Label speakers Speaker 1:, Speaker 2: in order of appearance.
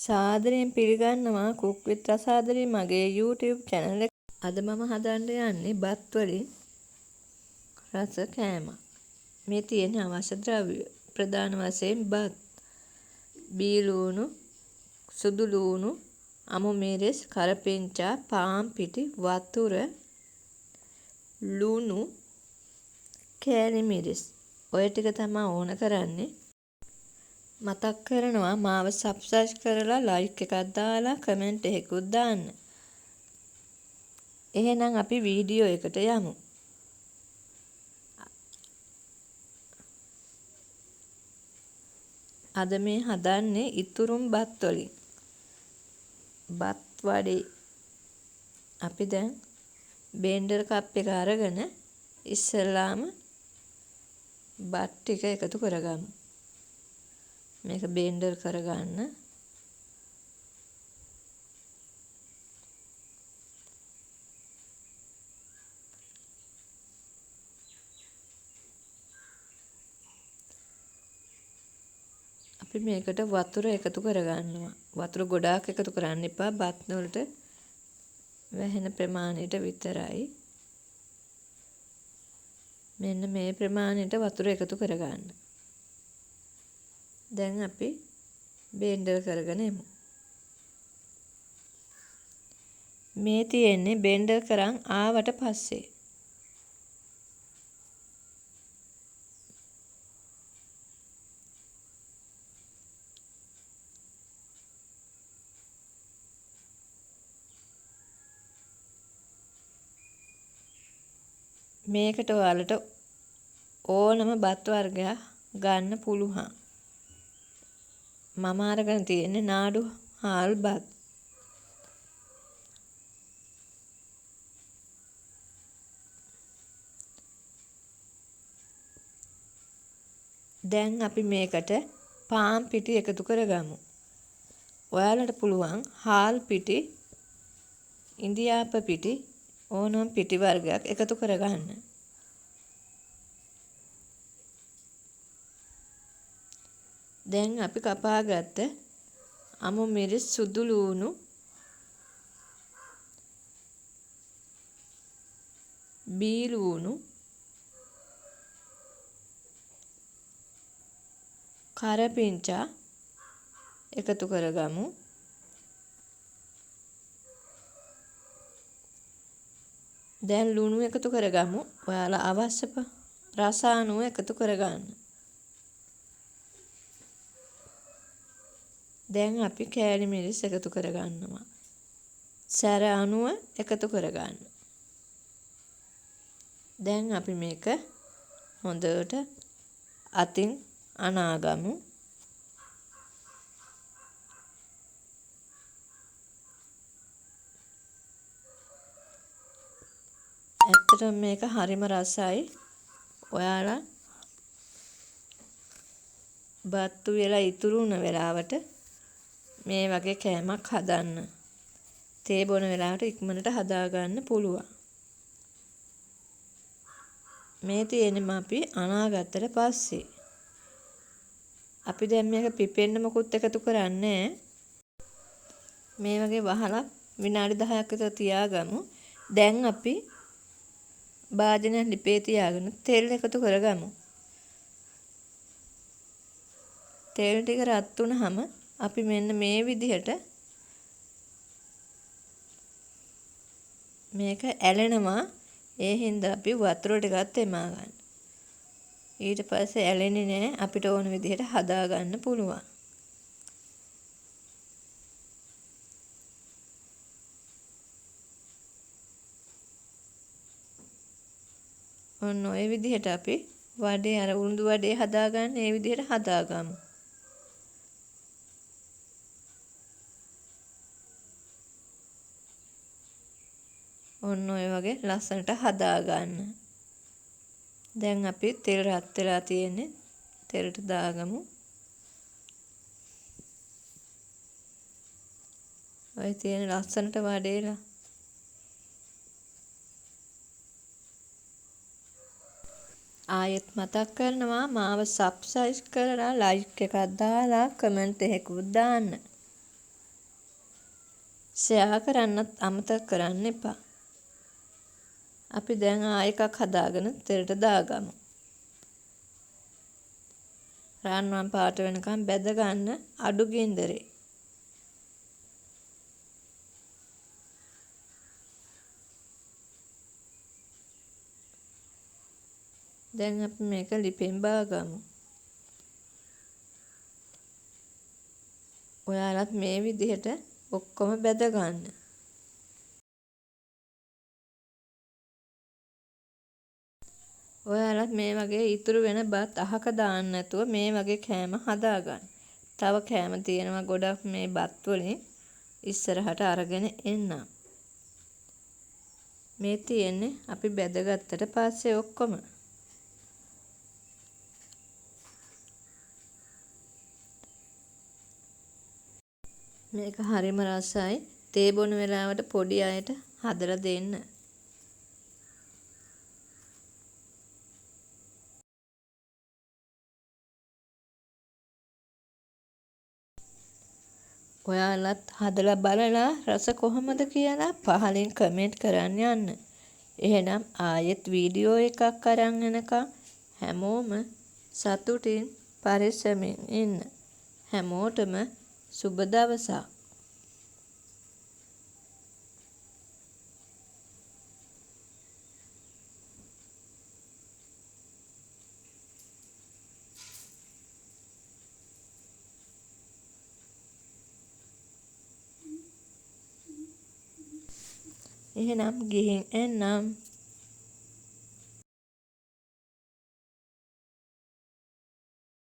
Speaker 1: සාදරයෙන් පිළිගන්නවා කුක් විත් රසාදරී මගේ YouTube channel එක. අද මම හදන්න යන්නේ බත් වලින් රස කෑමක්. මේ තියෙන අවශ්‍ය ද්‍රව්‍ය ප්‍රධාන වශයෙන් බත්, බීලූණු, සුදු ලූණු, අමු මිරිස්, කරපිංචා, පාන් පිටි, වතුර, ලුණු, කෑලි මිරිස්. ඔය ටික තමයි ඕන කරන්නේ. මතක් කරනවා මාව සබ්ස්ක්‍රයිබ් කරලා ලයික් එකක් දාලා කමෙන්ට් එකකුත් දාන්න. එහෙනම් අපි වීඩියෝ එකට යමු. අද මේ හදන්නේ ඉතුරුම් බත් වලින්. බත් වඩේ අපි දැන් බෙන්ඩර් කප් එක අරගෙන ඉස්සෙල්ලාම බත් ටික එකතු කරගමු. මේක බෙන්ඩර් කරගන්න. අපි මේකට වතුර එකතු කරගන්නවා. වතුර ගොඩාක් එකතු කරන්න එපා. බත් වලට වැහෙන ප්‍රමාණයට විතරයි. මෙන්න මේ ප්‍රමාණයට වතුර එකතු කරගන්න. දැන් අපි බෙන්ඩර් කරගෙන එමු. මේ තියෙන්නේ බෙන්ඩර් කරන් ආවට පස්සේ. මේකට ඔයාලට ඕනම බත් වර්ගයක් ගන්න පුළුවන්. මම අරගෙන තියෙන්නේ නාඩු හාල් බත්. දැන් අපි මේකට පාන් පිටි එකතු කරගමු. ඔයාලට පුළුවන් හාල් පිටි, ඉන්දියාප පිටි ඕනම පිටි වර්ගයක් එකතු කරගන්න. දැන් අපි කපාගත්ත අමු මිරිස්, සුදු ලූණු, බීලූණු, කරපිංචා එකතු කරගමු. දැන් ලුණු එකතු කරගමු. ඔයාලා අවශ්‍ය රස අනුව එකතු කරගන්න. දැන් අපි කෑලි මිරිස් එකතු කරගන්නවා. සැර අනුව එකතු කරගන්න. දැන් අපි මේක හොඳට අතින් අනාගමු. ඇත්තටම මේක හරිම රසයි. ඔයාලා බත්තු වෙලා ඉතුරු වුණ වෙලාවට මේ වගේ කෑමක් හදන්න. තේ බොන වෙලාවට ඉක්මනට හදාගන්න පුළුවන්. මේ තියෙන්නේ අපි අනාගත්තට පස්සේ. අපි දැන් මේක පිපෙන්න මොකුත් එකතු කරන්නේ. මේ වගේ වහලා විනාඩි 10ක් විතර තියාගමු. දැන් අපි භාජනයක් ලිපේ තියාගෙන තෙල් එකතු කරගමු. තෙල් ටික රත් වුණාම අපි මෙන්න මේ විදිහට මේක ඇලෙනවා. ඒ හින්දා අපි වතුර ටිකක් එමා ගන්න. ඊට පස්සේ ඇලෙන්නේ නැහැ. අපිට ඕන විදිහට හදා ගන්න පුළුවන්. ඔන්න ඔය විදිහට අපි වඩේ අර උළුදු වඩේ හදාගන්න ඒ විදිහට හදාගමු. ඔන්න ඔය වගේ ලස්සනට හදාගන්න. දැන් අපි තෙල් රත් වෙලා තියෙන්නේ. තෙලට දාගමු. ඔය තියෙන ලස්සනට වඩේලා. ආයෙත් මතක් කරනවා මාව සබ්ස්ක්‍රයිබ් කරලා ලයික් එකක් දාලා කමෙන්ට් එකකුත් දාන්න. ෂෙයා කරන්නත් අමතක කරන්න එපා. අපි දැන් එකක් හදාගෙන තෙරට දාගමු. රන්වන් පාට වෙනකම් බැද ගන්න අඩු ගින්දරේ. දැන් අපි මේක ලිපෙන් බාගමු. ඔයාලත් මේ විදිහට ඔක්කොම බැද ගන්න. ඔයාලත් මේ වගේ ඉතුරු වෙන බත් අහක දාන්න නැතුව මේ වගේ කෑම හදාගන්න. තව කෑම තියෙනවා ගොඩක් මේ බත් වලින් ඉස්සරහට අරගෙන එන්නම්. මේ තියෙන්නේ අපි බැදගත්තට පස්සේ ඔක්කොම. මේක හරිම රසයි. තේ බොන වෙලාවට පොඩි අයට හදලා දෙන්න. ඔයාලත් හදලා බලලා රස කොහොමද කියලා පහලින් කමෙන්ට් කරන්න යන්න. එහෙනම් ආයෙත් වීඩියෝ එකක් අරන් එනකම් හැමෝම සතුටින් පරිස්සමින් ඉන්න. හැමෝටම සුබ දවසක්. එහෙනම් ගිහින් එන්නම්.